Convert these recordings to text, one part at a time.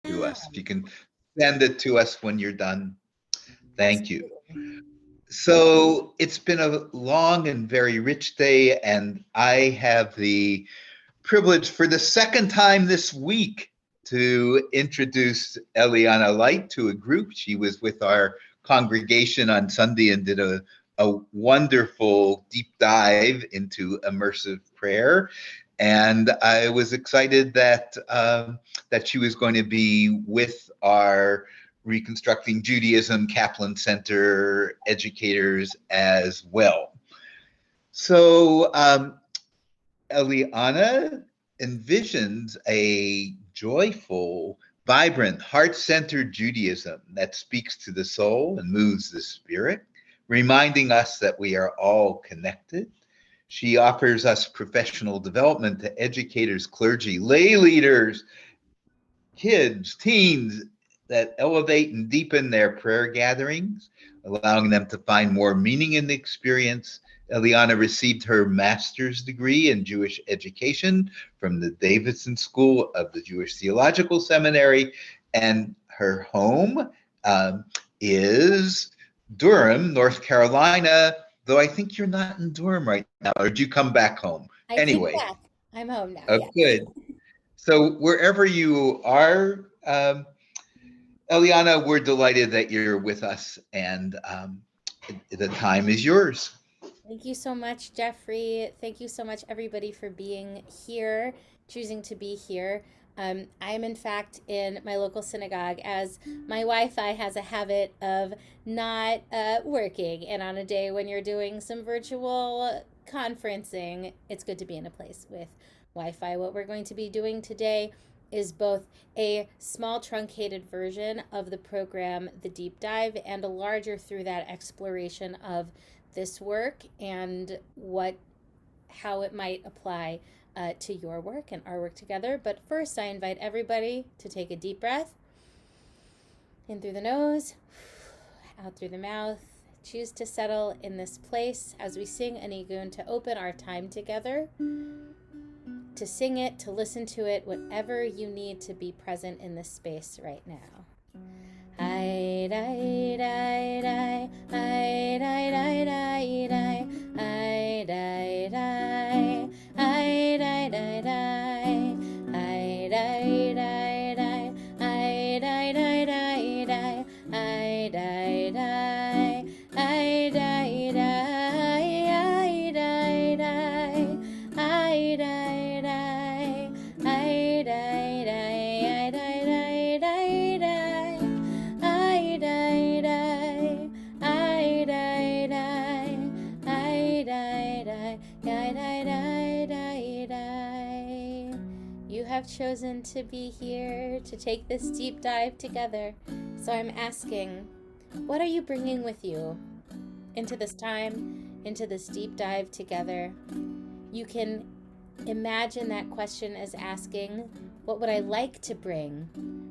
to us. If you can send it to us when you're done, thank you. Absolutely. So it's been a long and very rich day, and I have the privilege for the second time this week to introduce Eliana Light to a group. She was with our congregation on Sunday and did a wonderful deep dive into immersive prayer. And I was excited that she was going to be with our Reconstructing Judaism Kaplan Center educators as well. So Eliana envisions a joyful, vibrant, heart centered Judaism that speaks to the soul and moves the spirit, reminding us that we are all connected. She offers us professional development to educators, clergy, lay leaders, kids, teens that elevate and deepen their prayer gatherings, allowing them to find more meaning in the experience. Eliana received her master's degree in Jewish education from the Davidson School of the Jewish Theological Seminary, and her home is Durham, North Carolina. Though I think you're not in Durham right now, or did you come back home? I came Anyway, back. I'm home now. oh, Yes. good. So wherever you are, Eliana, we're delighted that you're with us, and the time is yours. Thank you so much, Jeffrey. Thank you so much, everybody, for being here, choosing to be here. I am, in fact, in my local synagogue as my Wi Fi has a habit of not working. And on a day when you're doing some virtual conferencing, it's good to be in a place with Wi Fi. What we're going to be doing today is both a small truncated version of the program, The Deep Dive, and a larger through that exploration of this work and what how it might apply to your work and our work together. But first, I invite everybody to take a deep breath in through the nose, out through the mouth. Choose to settle in this place as we sing a nigun to open our time together, to sing it, to listen to it, whatever you need to be present in this space right now. I die die die I die die die die I die die I die die die I die die die I die die die die I die die I die die I die die I die die I die You have chosen to be here to take this deep dive together. So I'm asking, what are you bringing with you into this time, into this deep dive together? You can imagine that question as asking, what would I like to bring?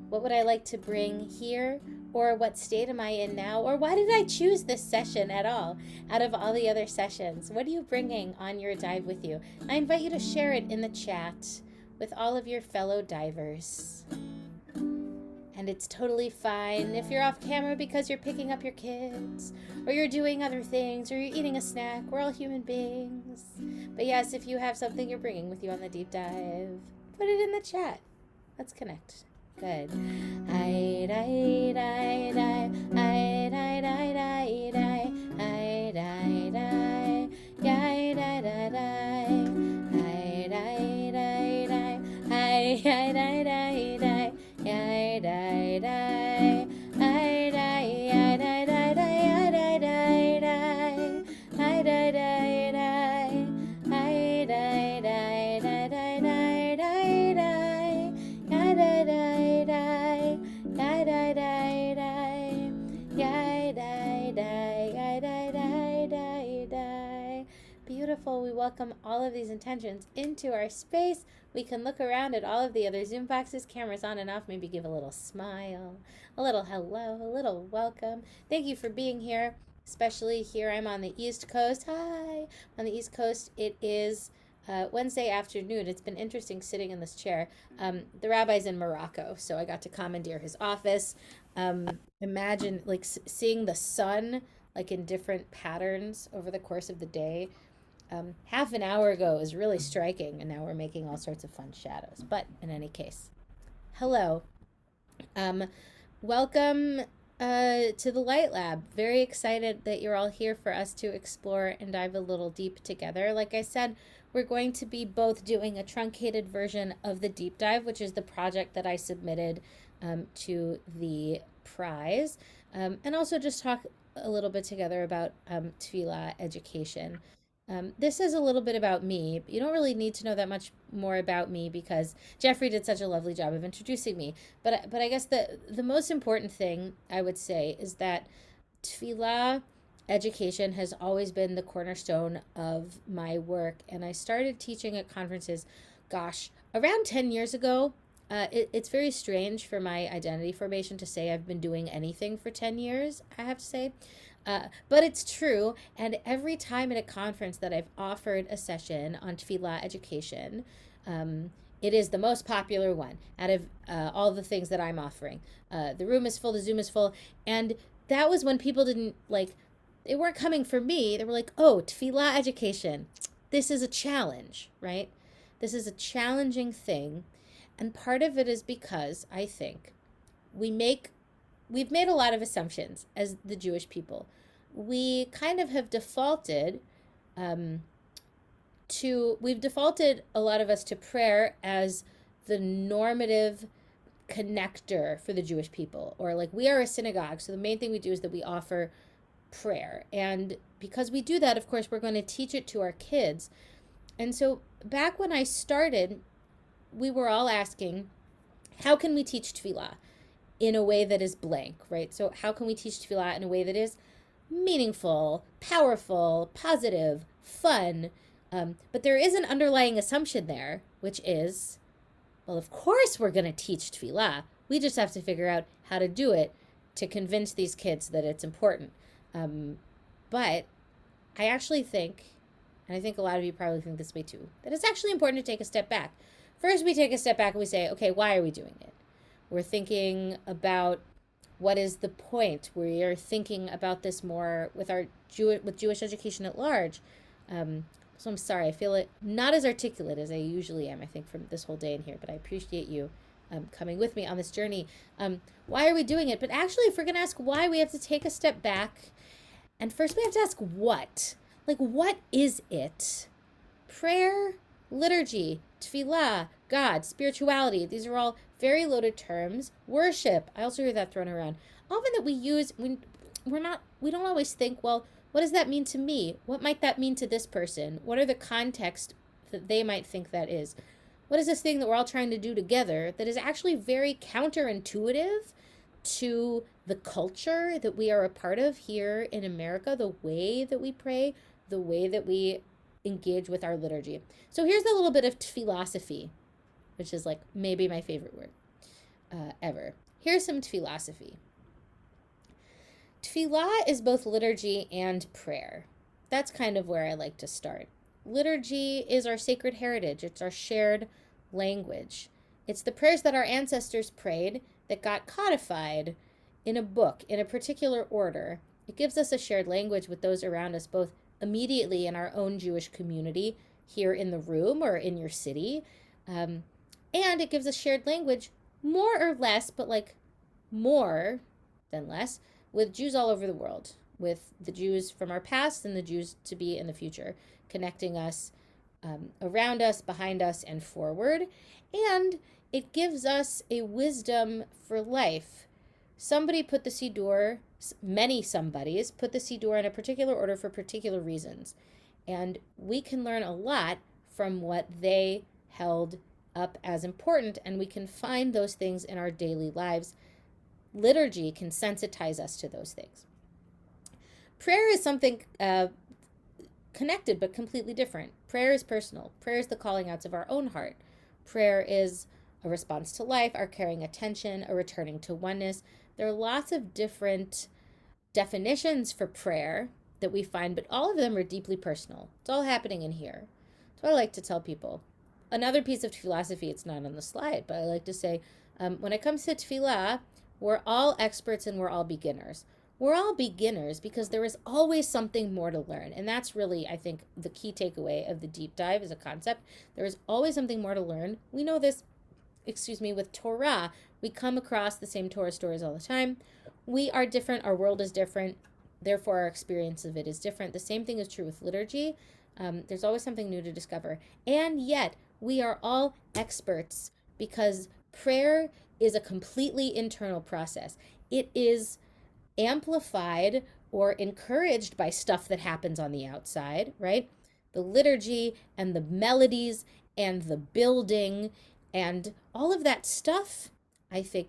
What would I like to bring here? Or what state am I in now? Or why did I choose this session at all out of all the other sessions? What are you bringing on your dive with you? I invite you to share it in the chat with all of your fellow divers. And it's totally fine if you're off camera because you're picking up your kids, or you're doing other things, or you're eating a snack. We're all human beings. But yes, if you have something you're bringing with you on the deep dive, put it in the chat. Let's connect. Good. I die die die I die die die die I die die die die die die I die die die I die die die I die die I die I die die die I die die die I die die die Beautiful. We welcome all of these intentions into our space. We can look around at all of the other Zoom boxes, cameras on and off, maybe give a little smile, a little hello, a little welcome. Thank you for being here, especially here. I'm on the East Coast. Hi. On the East Coast, it is Wednesday afternoon. It's been interesting sitting in this chair. The rabbi's in Morocco, so I got to commandeer his office. Imagine like seeing the sun like in different patterns over the course of the day. Half an hour ago was really striking, and now we're making all sorts of fun shadows. But in any case, hello. Um, Welcome to the Light Lab. Very excited that you're all here for us to explore and dive a little deep together. Like I said, we're going to be both doing a truncated version of the deep dive, which is the project that I submitted to the prize, and also just talk a little bit together about tefillah education. This is a little bit about me. You don't really need to know that much more about me because Jeffrey did such a lovely job of introducing me. But I guess the most important thing I would say is that tefillah education has always been the cornerstone of my work, and I started teaching at conferences, gosh, around 10 years ago. It's very strange for my identity formation to say I've been doing anything for 10 years, I have to say. But it's true. And every time at a conference that I've offered a session on tefillah education, it is the most popular one out of all the things that I'm offering. The room is full, the Zoom is full. And that was when people didn't like, they weren't coming for me. They were like, oh, tefillah education. This is a challenge, right? This is a challenging thing. And part of it is because I think we make we've made a lot of assumptions as the Jewish people. We kind of have defaulted um, we've defaulted a lot of us to prayer as the normative connector for the Jewish people, or like we are a synagogue, so the main thing we do is that we offer prayer, and because we do that, of course, we're going to teach it to our kids. And so back when I started, we were all asking, how can we teach tefillah in a way that is blank, right? So how can we teach tefillah in a way that is meaningful, powerful, positive, fun? But there is an underlying assumption there, which is, well, of course we're going to teach tefillah. We just have to figure out how to do it to convince these kids that it's important. But I actually think, and I think a lot of you probably think this way too, that it's actually important to take a step back. First, we take a step back and we say, okay, why are we doing it? We're thinking about what is the point. We are thinking about this more with with Jewish education at large. So I'm sorry, I feel it not as articulate as I usually am, I think, from this whole day in here, but I appreciate you coming with me on this journey. Why are we doing it? But actually, if we're going to ask why, we have to take a step back. And first, we have to ask what. Like, what is it? Prayer, liturgy, tefillah, God, spirituality. These are all very loaded terms. Worship. I also hear that thrown around. Often that we use when we don't always think, well, what does that mean to me? What might that mean to this person? What are the context that they might think that is? What is this thing that we're all trying to do together that is actually very counterintuitive to the culture that we are a part of here in America, the way that we pray, the way that we engage with our liturgy. So here's a little bit of philosophy, which is like maybe my favorite word ever. Here's some philosophy. Tefillah is both liturgy and prayer. That's kind of where I like to start. Liturgy is our sacred heritage. It's our shared language. It's the prayers that our ancestors prayed that got codified in a book in a particular order. It gives us a shared language with those around us, both immediately in our own Jewish community here in the room or in your city. And it gives us shared language more or less, but like more than less, with Jews all over the world, with the Jews from our past and the Jews to be in the future, connecting us around us, behind us, and forward. And it gives us a wisdom for life. Somebody put the Siddur, many somebodies put the Siddur in a particular order for particular reasons. And we can learn a lot from what they held up as important, and we can find those things in our daily lives. Liturgy can sensitize us to those things. Prayer is something connected but completely different. Prayer is personal. Prayer is the calling outs of our own heart. Prayer is a response to life, our caring attention, a returning to oneness. There are lots of different definitions for prayer that we find, but all of them are deeply personal. It's all happening in here. So I like to tell people. Another piece of philosophy, it's not on the slide, but I like to say, when it comes to tefillah, we're all experts and we're all beginners. We're all beginners because there is always something more to learn. And that's really, I think, the key takeaway of the deep dive as a concept. There is always something more to learn. We know this, with Torah. We come across the same Torah stories all the time. We are different. Our world is different. Therefore, our experience of it is different. The same thing is true with liturgy. There's always something new to discover. And yet, we are all experts because prayer is a completely internal process. It is amplified or encouraged by stuff that happens on the outside, right? The liturgy and the melodies and the building and all of that stuff, I think,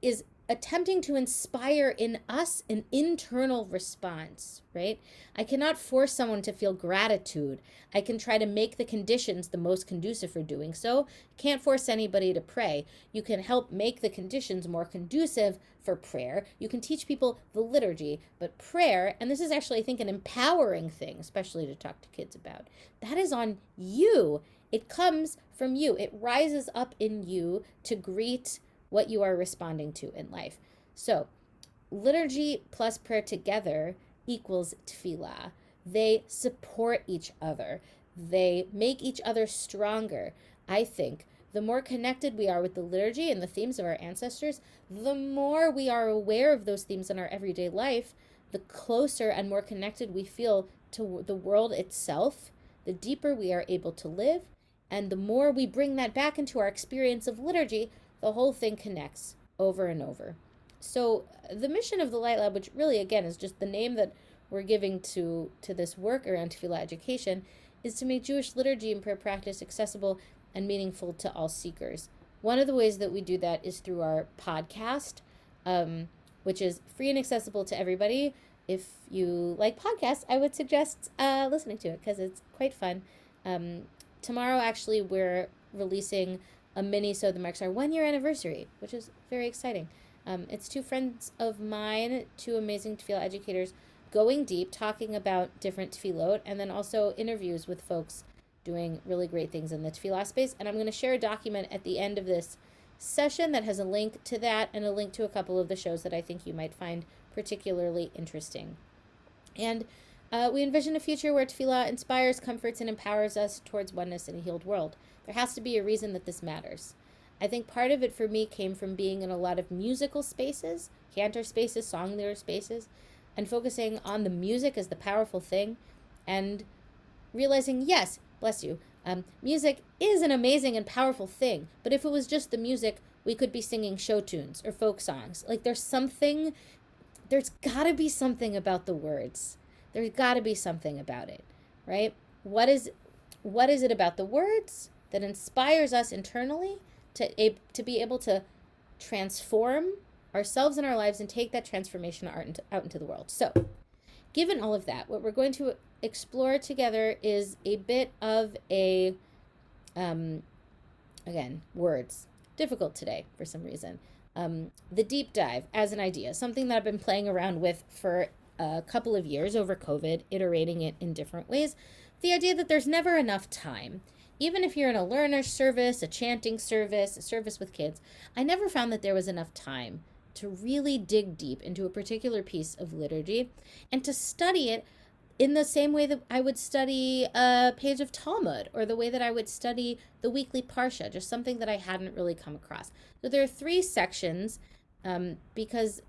is attempting to inspire in us an internal response, right? I cannot force someone to feel gratitude. I can try to make the conditions the most conducive for doing so. Can't force anybody to pray. You can help make the conditions more conducive for prayer. You can teach people the liturgy, but prayer, and this is actually, I think, an empowering thing, especially to talk to kids about, that is on you. It comes from you. It rises up in you to greet what you are responding to in life. So, liturgy plus prayer together equals tefillah. They support each other. They make each other stronger. I think the more connected we are with the liturgy and the themes of our ancestors, the more we are aware of those themes in our everyday life, the closer and more connected we feel to the world itself, the deeper we are able to live, and the more we bring that back into our experience of liturgy, the whole thing connects over and over. So the mission of the Light Lab, which really, again, is just the name that we're giving to this work around tefillah education, is to make Jewish liturgy and prayer practice accessible and meaningful to all seekers. One of the ways that we do that is through our podcast, which is free and accessible to everybody. If you like podcasts, I would suggest listening to it because it's quite fun. Tomorrow, actually, we're releasing a mini-sode that marks our 1-year anniversary, which is very exciting. It's two friends of mine, two amazing tefillah educators, going deep, talking about different tefillot, and then also interviews with folks doing really great things in the tefillah space. And I'm going to share a document at the end of this session that has a link to that and a link to a couple of the shows that I think you might find particularly interesting. And we envision a future where tefillah inspires, comforts, and empowers us towards oneness in a healed world. There has to be a reason that this matters. I think part of it for me came from being in a lot of musical spaces, cantor spaces, song leader spaces, and focusing on the music as the powerful thing, and realizing, yes, bless you, music is an amazing and powerful thing, but if it was just the music, we could be singing show tunes or folk songs. Like there's gotta be something about the words. There's gotta be something about it, right? What is it about the words that inspires us internally to be able to transform ourselves and our lives and take that transformation out into the world? So, given all of that, what we're going to explore together is a bit of a, again, words. Difficult today for some reason. The deep dive as an idea, something that I've been playing around with for a couple of years over COVID, iterating it in different ways. The idea that there's never enough time. Even if you're in a learner service, a chanting service, a service with kids, I never found that there was enough time to really dig deep into a particular piece of liturgy and to study it in the same way that I would study a page of Talmud or the way that I would study the weekly Parsha, just something that I hadn't really come across. So there are 3 sections because,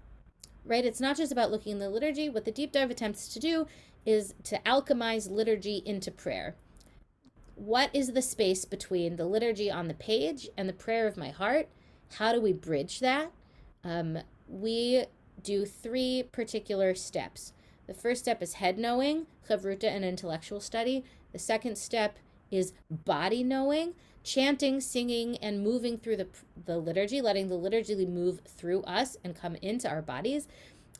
right, it's not just about looking in the liturgy. What the deep dive attempts to do is to alchemize liturgy into prayer. What is the space between the liturgy on the page and the prayer of my heart? How do we bridge that? We do 3 particular steps. The first step is head knowing, chavruta, and intellectual study. The second step is body knowing, chanting, singing, and moving through the liturgy, letting the liturgy move through us and come into our bodies.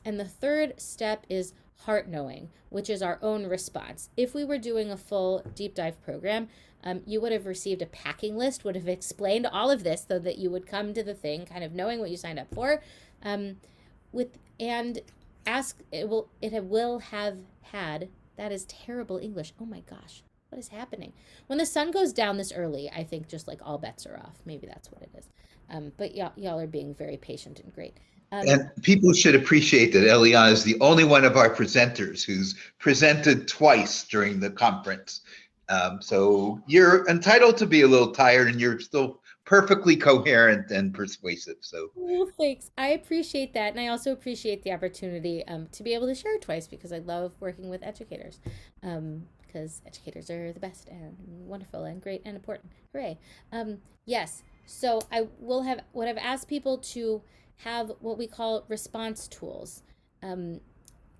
And the third step is heart knowing, which is our own response. If we were doing a full deep dive program, you would have received a packing list, would have explained all of this so that you would come to the thing kind of knowing what you signed up for, and ask, it will have had, that is terrible English, oh my gosh, What is happening? When the sun goes down this early, I think just like all bets are off. Maybe that's what it is. But y'all are being very patient and great. And people should appreciate that Eliana is the only one of our presenters who's presented twice during the conference. So you're entitled to be a little tired, and you're still perfectly coherent and persuasive. So Well, thanks. I appreciate that. And I also appreciate the opportunity to be able to share twice because I love working with educators. Because educators are the best and wonderful and great and important. Hooray. Yes. So I will have what I've asked people to have what we call response tools. Um,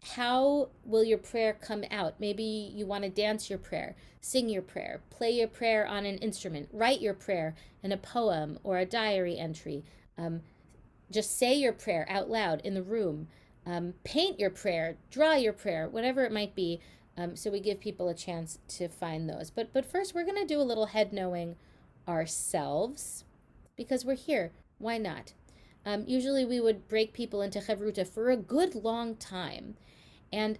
how will your prayer come out? Maybe you want to dance your prayer, sing your prayer, play your prayer on an instrument, write your prayer in a poem or a diary entry. Um, just say your prayer out loud in the room. Paint your prayer, draw your prayer, whatever it might be. So we give people a chance to find those. But first, we're going to do a little head knowing ourselves because we're here. Why not? Usually we would break people into chavruta for a good long time. And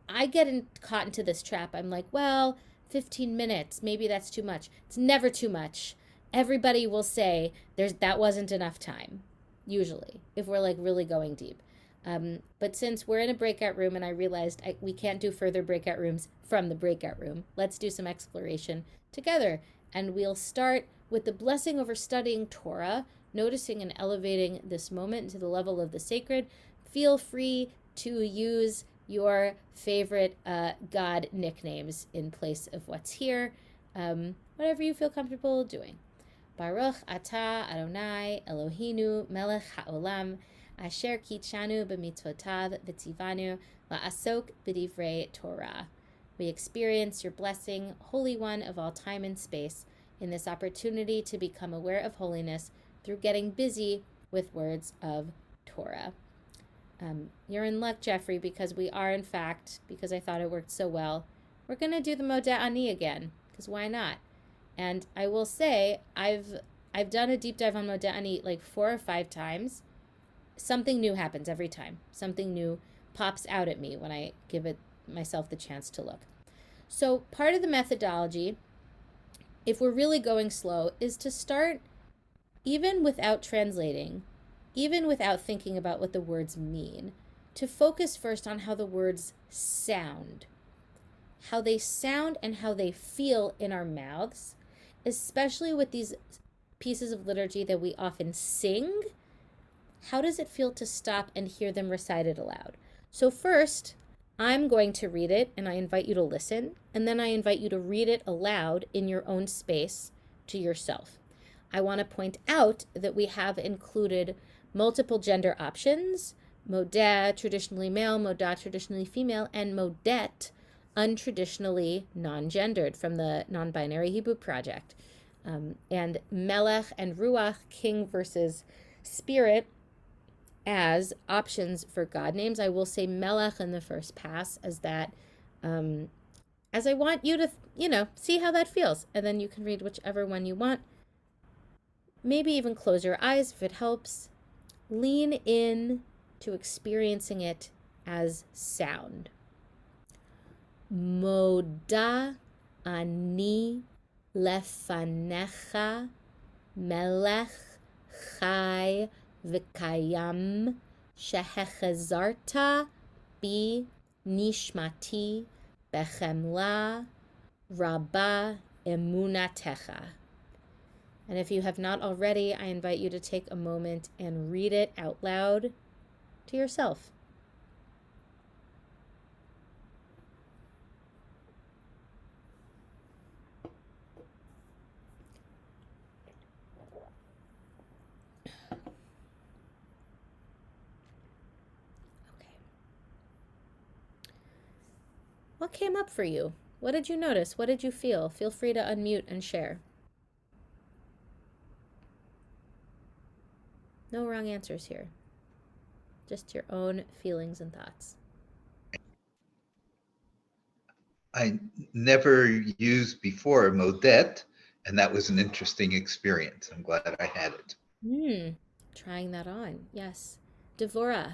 I get caught into this trap. I'm like, well, 15 minutes, maybe that's too much. It's never too much. Everybody will say that wasn't enough time, usually, if we're like really going deep. But since we're in a breakout room and I realized we can't do further breakout rooms from the breakout room, let's do some exploration together. And we'll start with the blessing over studying Torah, noticing and elevating this moment into the level of the sacred. Feel free to use your favorite God nicknames in place of what's here, whatever you feel comfortable doing. Baruch atah Adonai Eloheinu melech haolam asher kitshanu b'mitzvotav v'tzivanu la'asok b'divrei Torah. We experience your blessing, Holy One of all time and space, in this opportunity to become aware of holiness through getting busy with words of Torah. You're in luck, Jeffrey, because we are, in fact, because I thought it worked so well, we're going to do the Modeh Ani again, because why not? And I will say, I've done a deep dive on Modeh Ani like 4 or 5 times. Something new happens every time. Something new pops out at me when I give it myself the chance to look. So part of the methodology, if we're really going slow, is to start even without translating, even without thinking about what the words mean, to focus first on how the words sound, and how they feel in our mouths, especially with these pieces of liturgy that we often sing. How does it feel to stop and hear them recited aloud? So first, I'm going to read it and I invite you to listen, and then I invite you to read it aloud in your own space to yourself. I want to point out that we have included multiple gender options: modeh, traditionally male; modah, traditionally female; and modet, untraditionally non-gendered, from the Non-Binary Hebrew Project. And melech and ruach, king versus spirit, as options for God names. I will say melech in the first pass as that, as I want you to, see how that feels. And then you can read whichever one you want. Maybe even close your eyes if it helps. Lean in to experiencing it as sound. Moda ani lefanecha melech chai v'kayam shehechazarta bi nishmati bechemla rabba emunatecha. And if you have not already, I invite you to take a moment and read it out loud to yourself. Okay. What came up for you? What did you notice? What did you feel? Feel free to unmute and share. No wrong answers here. Just your own feelings and thoughts. I never used before Modet, and that was an interesting experience. I'm glad I had it. Trying that on. Yes. Devora.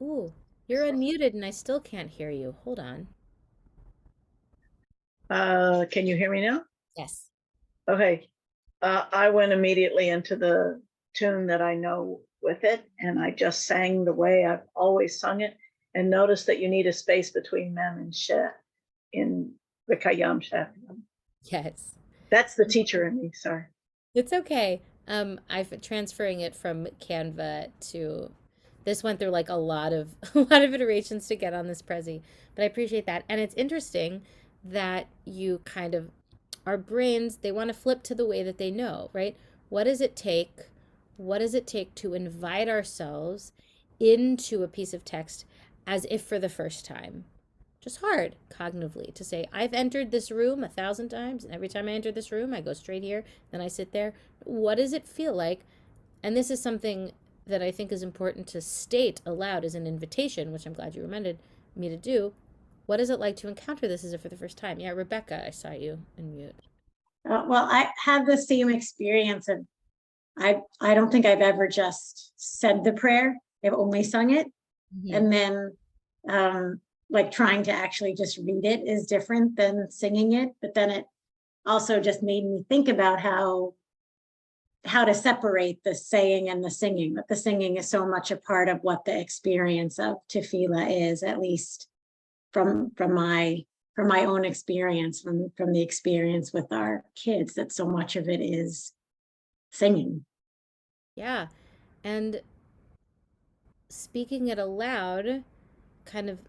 Ooh, You're unmuted and I still can't hear you. Hold on. Can you hear me now? Yes. Okay. I went immediately into the tune that I know with it, and I just sang the way I've always sung it, and noticed that you need a space between mem and she in the Kayam Shef. Yes. That's the teacher in me, sorry. It's okay. I've transferring it from Canva to this went through like a lot of a lot of iterations to get on this Prezi, but I appreciate that. And it's interesting that you kind of our brains, they want to flip to the way that they know, right? What does it take? What does it take to invite ourselves into a piece of text as if for the first time? Just hard cognitively to say, I've entered this room 1,000 times, and every time I enter this room, I go straight here, then I sit there. What does it feel like? And this is something that I think is important to state aloud as an invitation, which I'm glad you reminded me to do. What is it like to encounter this as if for the first time? Yeah, Rebecca, I saw you in mute. Well, I had the same experience of I don't think I've ever just said the prayer. I've only sung it. Mm-hmm. And then like trying to actually just read it is different than singing it. But then it also just made me think about how to separate the saying and the singing. But the singing is so much a part of what the experience of tefillah is, at least from my own experience, from the experience with our kids, that so much of it is singing. Yeah. And speaking it aloud, kind of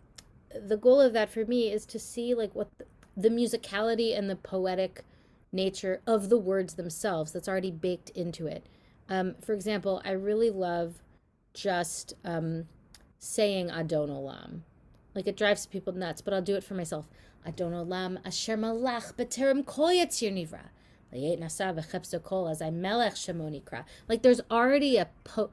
the goal of that for me is to see like what the musicality and the poetic nature of the words themselves that's already baked into it. For example, I really love just saying Adon Olam. Like it drives people nuts, but I'll do it for myself. Adon Olam asher malach b'terem kol yatzir nivra. Like there's already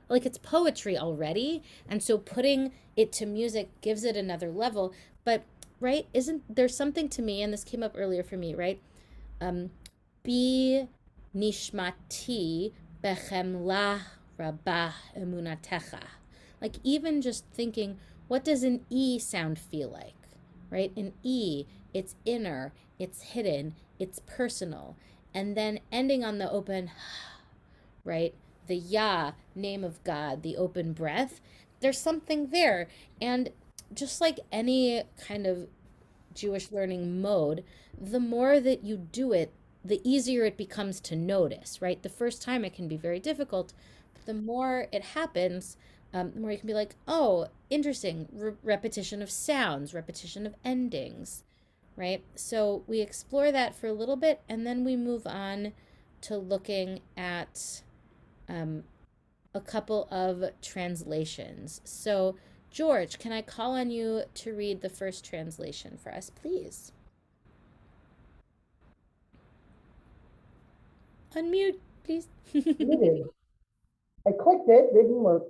like it's poetry already, and so putting it to music gives it another level. But right, isn't there something to me, and this came up earlier for me, right? Bi nishmati bechemlah rabah emunatecha. Like even just thinking, what does an E sound feel like? Right? An E, it's inner, it's hidden, it's personal. And then ending on the open, right? The Yah, name of God, the open breath. There's something there. And just like any kind of Jewish learning mode, the more that you do it, the easier it becomes to notice, right? The first time it can be very difficult, but the more it happens, the more you can be like, oh, interesting, repetition of sounds, repetition of endings, right? So we explore that for a little bit, and then we move on to looking at a couple of translations. So, George, can I call on you to read the first translation for us, please? Unmute, please. Muted. I clicked it, didn't work.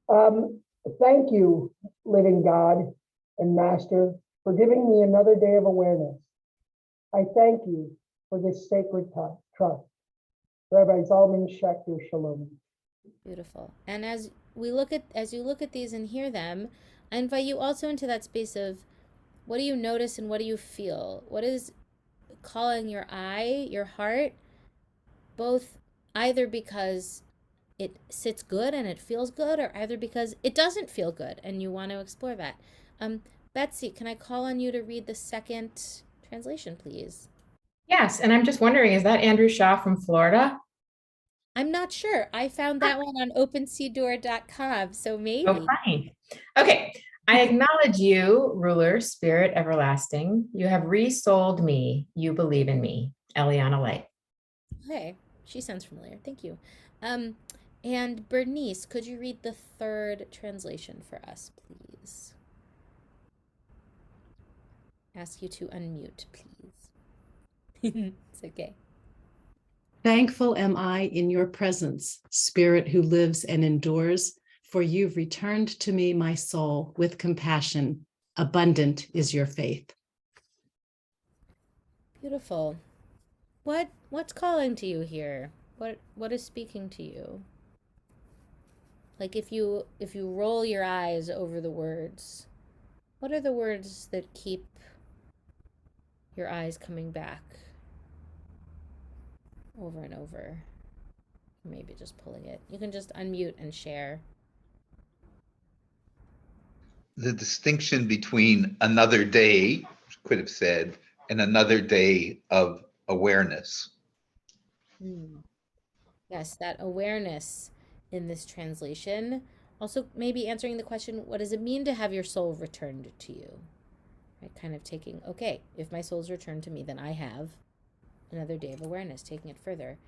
Um, Thank you, living God and Master, for giving me another day of awareness. I thank you for this sacred trust. Rabbi Zalman Schachter Shalom. Beautiful. And as you look at these and hear them, I invite you also into that space of what do you notice and what do you feel? What is calling your eye, your heart, both either because it sits good and it feels good, or either because it doesn't feel good and you want to explore that. Betsy, can I call on you to read the second translation, please? Yes, and I'm just wondering, is that Andrew Shaw from Florida? I'm not sure. I found that one on openseadoor.com, so maybe. Oh, funny. Okay. I acknowledge you, ruler, spirit everlasting. You have resouled me. You believe in me. Eliana Light. Hey, she sounds familiar. Thank you. And Bernice, could you read the third translation for us, please? Ask you to unmute, please. It's okay. Thankful am I in your presence, Spirit who lives and endures, for you've returned to me my soul with compassion. Abundant is your faith. Beautiful. What's calling to you here? What is speaking to you? Like if you roll your eyes over the words, what are the words that keep your eyes coming back over and over? Maybe just pulling it. You can just unmute and share. The distinction between another day, could have said, and another day of awareness. Yes, that awareness in this translation. Also, maybe answering the question, what does it mean to have your soul returned to you? Right, kind of taking, okay, if my soul's returned to me, then I have another day of awareness, taking it further.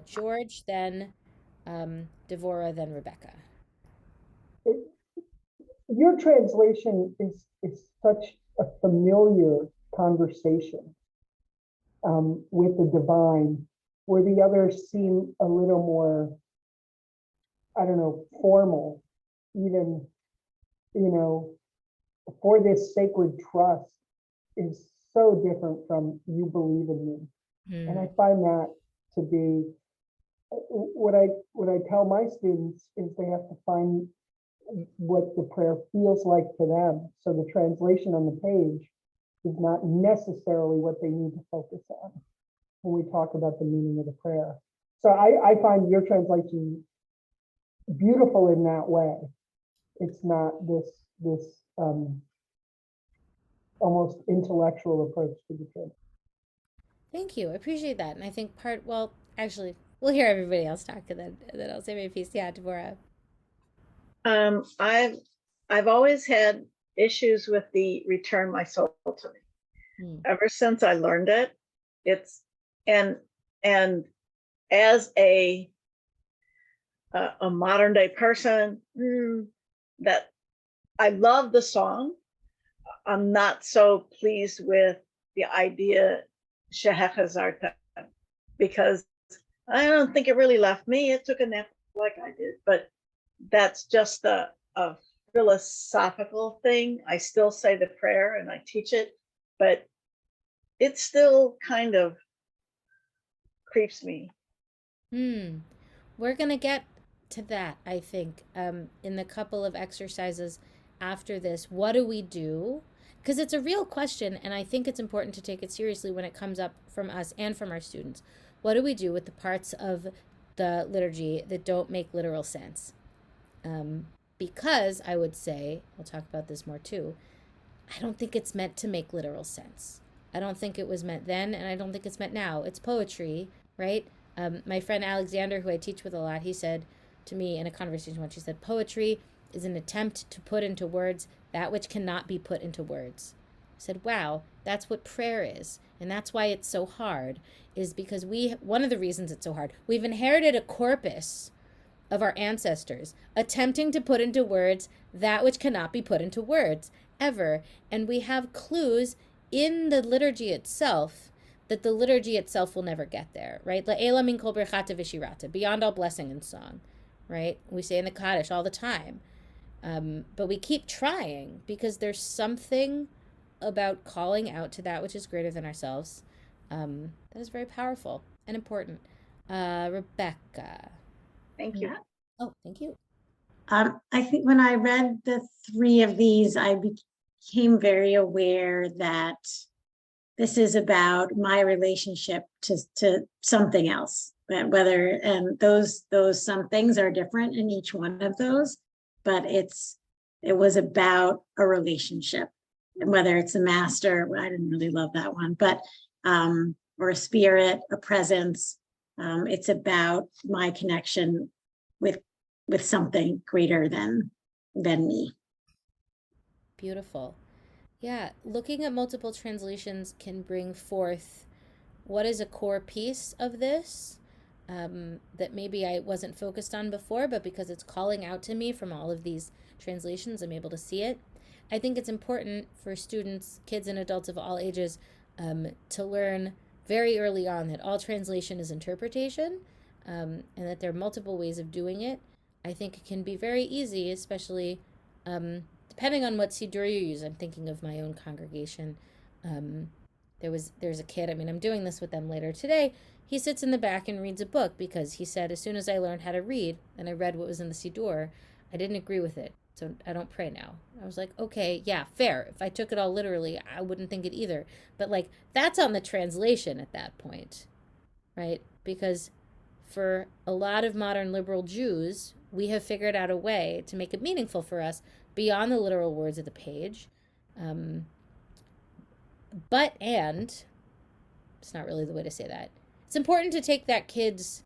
George, then Devora, then Rebecca. Your translation is such a familiar conversation with the divine, where the others seem a little more, I don't know, formal, even, you know, for this sacred trust is so different from you believe in me. And I find that to be what I tell my students is they have to find what the prayer feels like to them. So the translation on the page is not necessarily what they need to focus on when we talk about the meaning of the prayer. So I find your translation beautiful in that way. It's not this almost intellectual approach to the prayer. Thank you. I appreciate that. And I think well, actually, we'll hear everybody else talk and then I'll say my piece. Yeah, Devora. I've always had issues with the return my soul to me. Ever since I learned it, it's and as a modern day person, that I love the song. I'm not so pleased with the idea Shehechazarta, because I don't think it really left me. It took a nap like I did, but that's just a philosophical thing. I still say the prayer and I teach it, but it still kind of creeps me. We're gonna get to that, I think, in the couple of exercises after this. What do we do? Because it's a real question, and I think it's important to take it seriously when it comes up from us and from our students. What do we do with the parts of the liturgy that don't make literal sense? Because I would say, we'll talk about this more too, I don't think it's meant to make literal sense. I don't think it was meant then, and I don't think it's meant now. It's poetry, right? My friend Alexander, who I teach with a lot, he said to me in a conversation once, he said, poetry is an attempt to put into words that which cannot be put into words. I said, wow, that's what prayer is. And that's why it's so hard, is because one of the reasons it's so hard, we've inherited a corpus of our ancestors attempting to put into words that which cannot be put into words ever. And we have clues in the liturgy itself that the liturgy itself will never get there, right? La'ela min kol berchata v'shirata, beyond all blessing and song, right? We say in the Kaddish all the time. But we keep trying because there's something about calling out to that which is greater than ourselves that is very powerful and important. Rebecca. Thank you. Oh, thank you. I think when I read the three of these, I became very aware that this is about my relationship to something else. Whether and those some things are different in each one of those, but it was about a relationship, and whether it's a master, I didn't really love that one, but or a spirit, a presence. It's about my connection with something greater than me. Beautiful. Yeah, looking at multiple translations can bring forth what is a core piece of this that maybe I wasn't focused on before, but because it's calling out to me from all of these translations, I'm able to see it. I think it's important for students, kids, and adults of all ages to learn very early on that all translation is interpretation and that there are multiple ways of doing it. I think it can be very easy, especially depending on what Siddur you use. I'm thinking of my own congregation. There's a kid, I'm doing this with them later today. he sits in the back and reads a book because he said, as soon as I learned how to read and I read what was in the Siddur, I didn't agree with it. So I don't pray now. I was like, okay, yeah, fair. If I took it all literally, I wouldn't think it either. But like, that's on the translation at that point, right? Because for a lot of modern liberal Jews, we have figured out a way to make it meaningful for us beyond the literal words of the page. And it's not really the way to say that. It's important to take that kid's,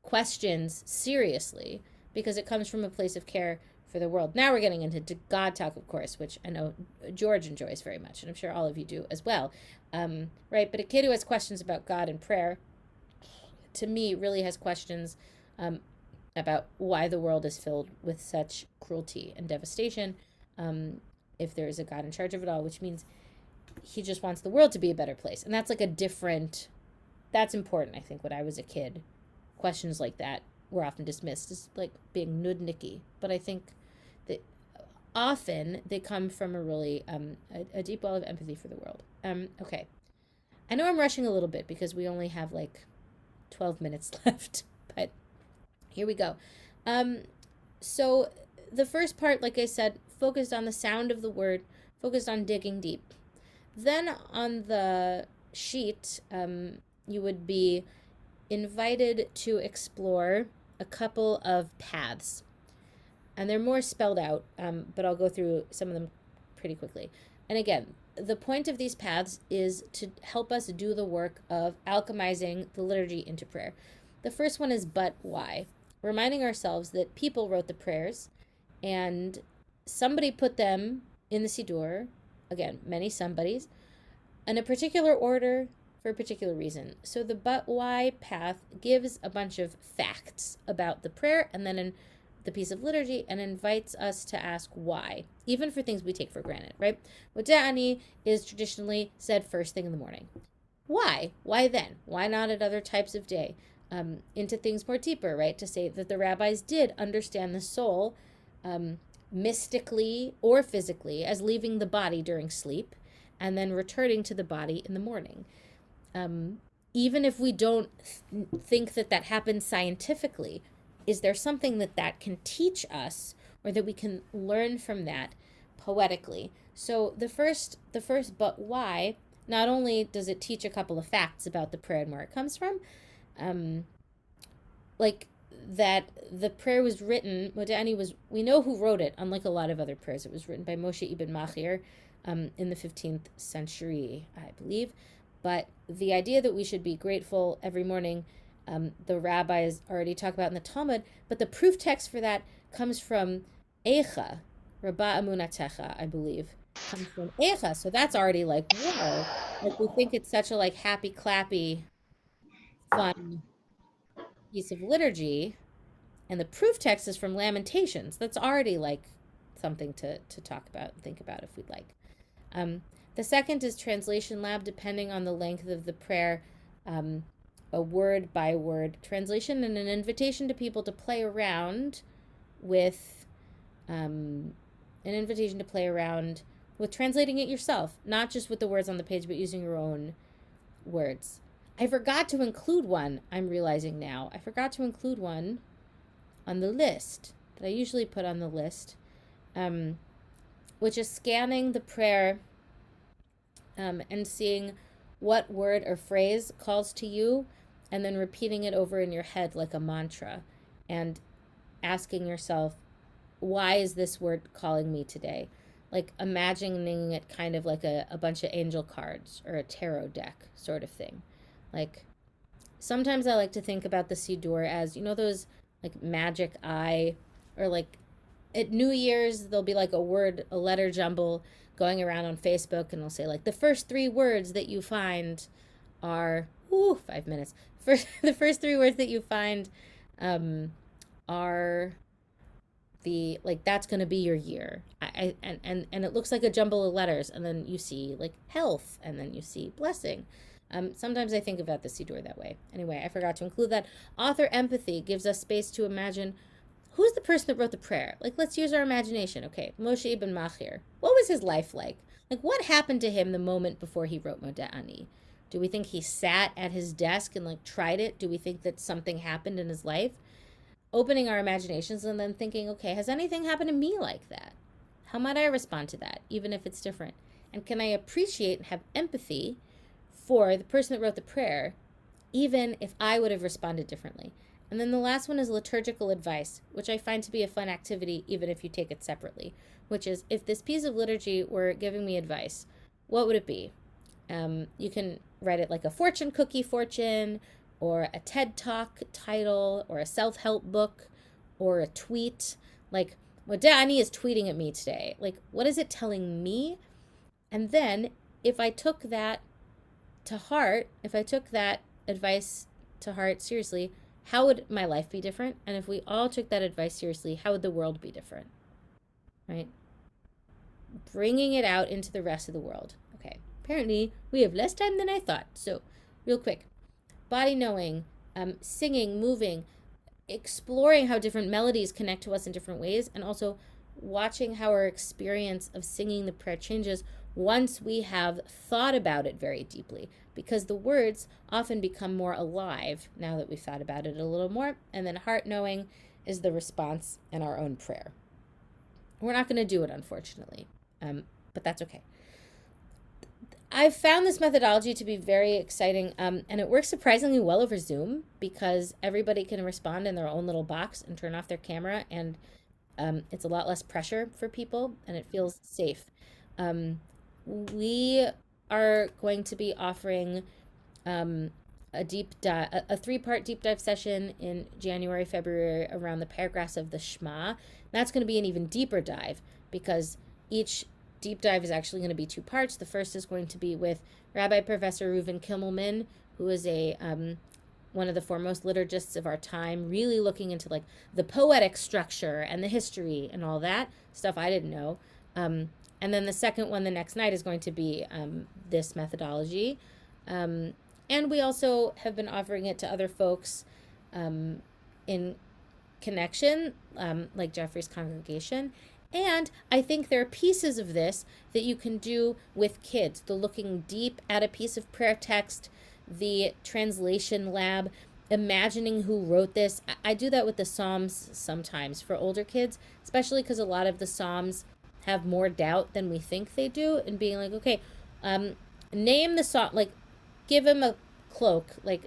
questions seriously because it comes from a place of care for the world. Now we're getting into God talk, of course, which I know George enjoys very much, and I'm sure all of you do as well. Right? But a kid who has questions about God and prayer, to me, really has questions about why the world is filled with such cruelty and devastation. If there is a God in charge of it all, which means he just wants the world to be a better place. And that's like that's important, I think, when I was a kid. Questions like that were often dismissed as like being nudnicky. But I think that often they come from a really, a deep well of empathy for the world. Okay. I know I'm rushing a little bit because we only have like 12 minutes left, but here we go. So the first part, like I said, focused on the sound of the word, focused on digging deep. Then on the sheet, you would be invited to explore a couple of paths. And they're more spelled out, but I'll go through some of them pretty quickly. And again, the point of these paths is to help us do the work of alchemizing the liturgy into prayer. The first one is but why, reminding ourselves that people wrote the prayers and somebody put them in the Siddur, again, many somebodies, in a particular order for a particular reason. So the but why path gives a bunch of facts about the prayer and then in the piece of liturgy and invites us to ask why, even for things we take for granted, right? Modeh is traditionally said first thing in the morning. Why? Why then? Why not at other types of day? Into things more deeper, right? To say that the rabbis did understand the soul mystically or physically as leaving the body during sleep and then returning to the body in the morning. Even if we don't think that that happens scientifically, is there something that can teach us or that we can learn from that poetically? So the first but why, not only does it teach a couple of facts about the prayer and where it comes from, like that the prayer was written, we know who wrote it, unlike a lot of other prayers. It was written by Moshe ibn Machir in the 15th century, I believe. But the idea that we should be grateful every morning, the rabbis already talk about in the Talmud, but the proof text for that comes from Eicha, Rabba Amunatecha, I believe, comes from Eicha. So that's already like, whoa, like we think it's such a like happy, clappy, fun piece of liturgy. And the proof text is from Lamentations. That's already like something to talk about and think about if we'd like. The second is Translation Lab, depending on the length of the prayer, a word by word translation and an invitation to people to play around with translating it yourself, not just with the words on the page, but using your own words. I forgot to include one, I'm realizing now. I forgot to include one on the list that I usually put on the list, which is scanning the prayer and seeing what word or phrase calls to you and then repeating it over in your head like a mantra and asking yourself, why is this word calling me today? Like imagining it kind of like a bunch of angel cards or a tarot deck sort of thing. Like sometimes I like to think about the Siddur as, those like magic eye, or like at New Year's, there'll be like a letter jumble going around on Facebook, and they'll say like the first 3 words that you find are 5 minutes. The first 3 words that you find are the like that's going to be your year. And it looks like a jumble of letters, and then you see like health, and then you see blessing. Sometimes I think about the Siddur that way. Anyway, I forgot to include that. Author empathy gives us space to imagine who's the person that wrote the prayer. Like, let's use our imagination. Okay, Moshe ibn Machir. What was his life like? Like, what happened to him the moment before he wrote Modeh Ani, Do we think he sat at his desk and like tried it? Do we think that something happened in his life? Opening our imaginations and then thinking, okay, has anything happened to me like that? How might I respond to that, even if it's different? And can I appreciate and have empathy for the person that wrote the prayer, even if I would have responded differently? And then the last one is liturgical advice, which I find to be a fun activity, even if you take it separately, which is if this piece of liturgy were giving me advice, what would it be? You can write it like a fortune cookie fortune, or a TED Talk title, or a self-help book, or a tweet. Like, what Danny is tweeting at me today. Like, what is it telling me? And then if I took that to heart, if I took that advice to heart seriously, how would my life be different? And if we all took that advice seriously, how would the world be different? Right? Bringing it out into the rest of the world. Okay. Apparently, we have less time than I thought. So, real quick. Body knowing, singing, moving, exploring how different melodies connect to us in different ways, and also watching how our experience of singing the prayer changes once we have thought about it very deeply, because the words often become more alive now that we've thought about it a little more. And then heart knowing is the response in our own prayer. We're not going to do it, unfortunately, but that's okay. I've found this methodology to be very exciting, and it works surprisingly well over Zoom because everybody can respond in their own little box and turn off their camera, and it's a lot less pressure for people, and it feels safe. We are going to be offering a deep dive, a 3-part deep dive session in January, February around the paragraphs of the Shema. That's going to be an even deeper dive because each deep dive is actually going to be 2 parts. The first is going to be with Rabbi Professor Reuven Kimmelman, who is a one of the foremost liturgists of our time, really looking into like the poetic structure and the history and all that stuff I didn't know. And then the second one the next night is going to be this methodology. And we also have been offering it to other folks in connection, like Jeffrey's congregation. And I think there are pieces of this that you can do with kids. The looking deep at a piece of prayer text, the translation lab, imagining who wrote this. I do that with the Psalms sometimes for older kids, especially because a lot of the Psalms have more doubt than we think they do. And being like, okay, name the psalm, like give him a cloak, like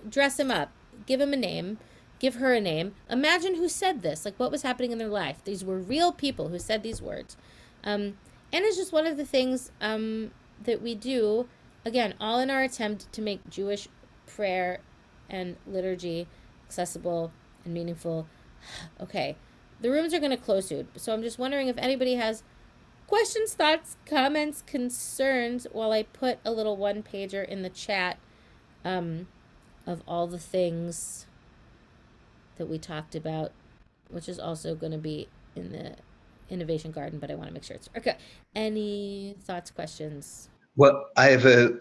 dress him up, give him a name. Give her a name. Imagine who said this, like what was happening in their life. These were real people who said these words. And it's just one of the things that we do, again, all in our attempt to make Jewish prayer and liturgy accessible and meaningful. Okay, the rooms are going to close soon. So I'm just wondering if anybody has questions, thoughts, comments, concerns while I put a little 1-pager in the chat of all the things that we talked about, which is also going to be in the Innovation Garden, but I want to make sure it's okay. Any thoughts, questions? Well, I have a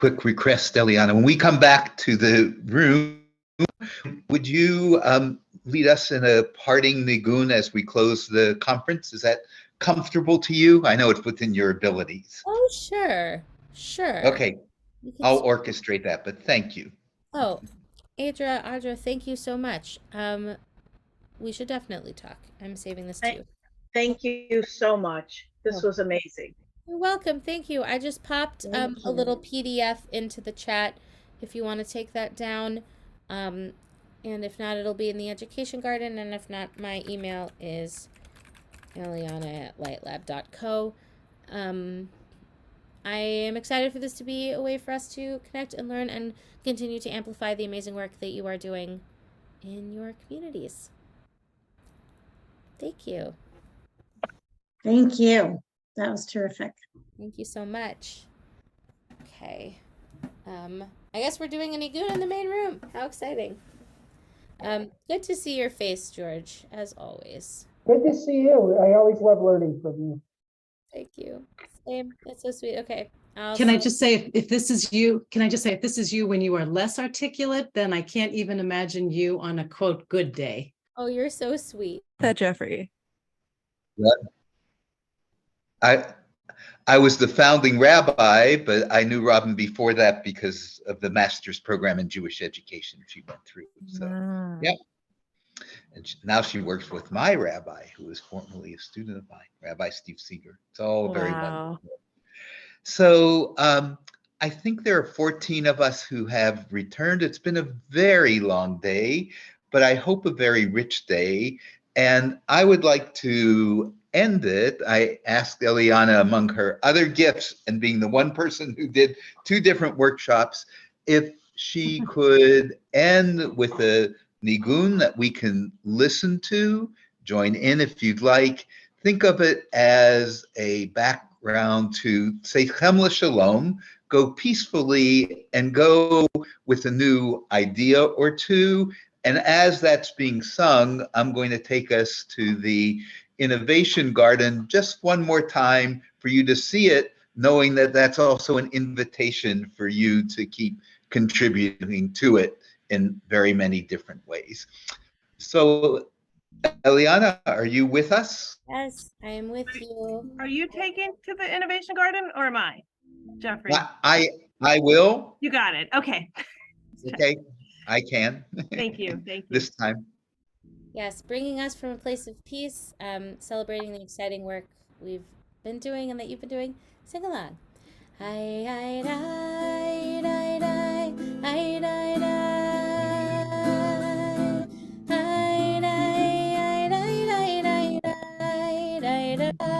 quick request, Eliana. When we come back to the room, would you lead us in a parting nigun as we close the conference? Is that comfortable to you? I know it's within your abilities. Oh, sure. Okay, I'll orchestrate that, but thank you. Oh, Audra, thank you so much. We should definitely talk. I'm saving this too. Thank you so much. This was amazing. You're welcome. Thank you. I just popped a little PDF into the chat if you want to take that down. And if not, it'll be in the Education Garden. And if not, my email is eliana@lightlab.co. I am excited for this to be a way for us to connect and learn and continue to amplify the amazing work that you are doing in your communities. Thank you. Thank you. That was terrific. Thank you so much. Okay. I guess we're doing a nigun in the main room. How exciting. Good to see your face, George, as always. Good to see you. I always love learning from you. Thank you. Same. That's so sweet. Okay. Can I just say, if this is you, if this is you when you are less articulate, then I can't even imagine you on a quote good day. Oh, you're so sweet. That Jeffrey. Yeah. I was the founding rabbi, but I knew Robin before that because of the master's program in Jewish education she went through. So, yeah. And now she works with my rabbi, who was formerly a student of mine, Rabbi Steve Seeger. It's all very Wow. wonderful. So I think there are 14 of us who have returned. It's been a very long day, but I hope a very rich day. And I would like to end it. I asked Eliana, among her other gifts, and being the one person who did 2 different workshops, if she could end with a nigun that we can listen to, join in if you'd like. Think of it as a background to say Chemla Shalom, go peacefully and go with a new idea or two. And as that's being sung, I'm going to take us to the Innovation Garden just one more time for you to see it, knowing that that's also an invitation for you to keep contributing to it in very many different ways. So, Eliana, are you with us? Yes, I am with you. Are you taken to the Innovation Garden or am I, Jeffrey? I will. You got it. Okay. Okay, I can. Thank you. Thank you. This time. Yes, bringing us from a place of peace, celebrating the exciting work we've been doing and that you've been doing. Sing along. Hi, hi, hi, hi, hi, hi, hi, hi. Hi, hi, hi, hi, hi, hi, hi, hi, hi.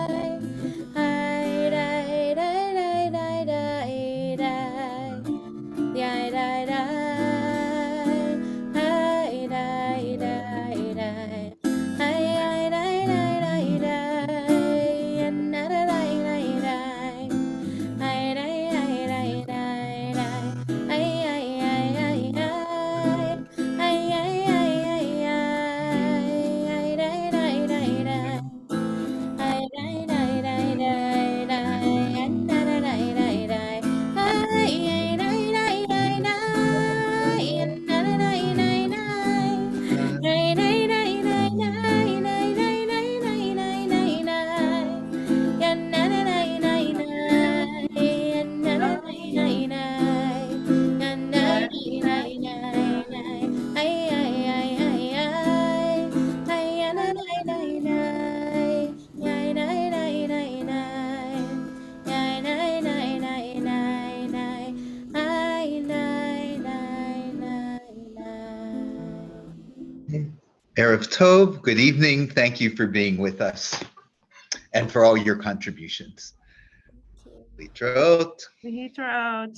Hi, hi, hi, hi, hi, hi, hi. Die, die, die. Hi, die, die, die. Hi, hi, die, die, die, die. And da, da, die, die, die. Hi, die, die, die, die, die. Hi, hi, hi, hi, hi. Hi, hi, hi, hi, hi. Hi, die, die, die, die. Hi, die, die, die, die, die. And da, da, die, die, die. Hi, hi, die, die, die, die. And da, da, die, die, die. Die, die, die, die, die. Die, die, die, die, die, die, die. And da, da, die, die, die. And da, da, die, die, die. And da, da, die, die, die, die. Hi, hi, hi, hi, hi. Hi, and da, die, die, die. Yai, die, die, die, die. Yai, die, die, die, die, die. Hi, die, die, die, die. Erev Tov, good evening. Thank you for being with us and for all your contributions. Thank you. Litraot. We hate your out.